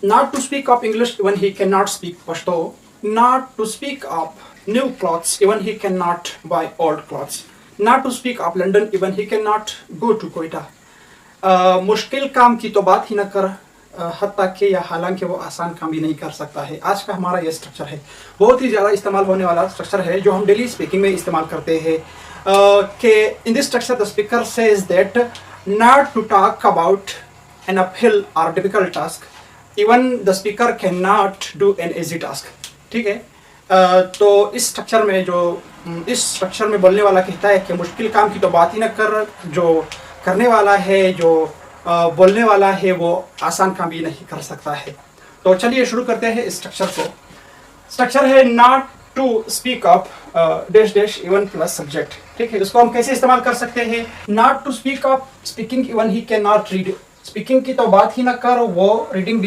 Not to speak of English, even he cannot speak Pashto. Not to speak of new clothes, even he cannot buy old clothes. Not to speak of London, even he cannot go to Quetta. मुश्किल काम की तो बात ही न कर, हत्ता के या हालांकि वो आसान काम भी नहीं कर सकता है। आज का हमारा ये स्ट्रक्चर है, बहुत ही ज़्यादा इस्तेमाल होने वाला स्ट्रक्चर है जो हम डेली स्पीकिंग में इस्तेमाल करते हैं। कि in this structure the speaker says that not to talk about an uphill और difficult task, even the speaker can not do an easy task. ठीक है, तो इस स्ट्रक्चर में बोलने वाला कहता है कि मुश्किल काम की तो बात ही न कर, जो करने वाला है, जो बोलने वाला है, वो आसान काम भी नहीं कर सकता है। तो चलिए शुरू करते हैं इस स्ट्रक्चर को। स्ट्रक्चर है not to speak of dash dash even plus subject. ठीक है, इसको हम कैसे इस्तेमाल कर सकते हैं? Not to speak of speaking even he can not read, speaking की तो बात ही ना कर, वो रीडिंग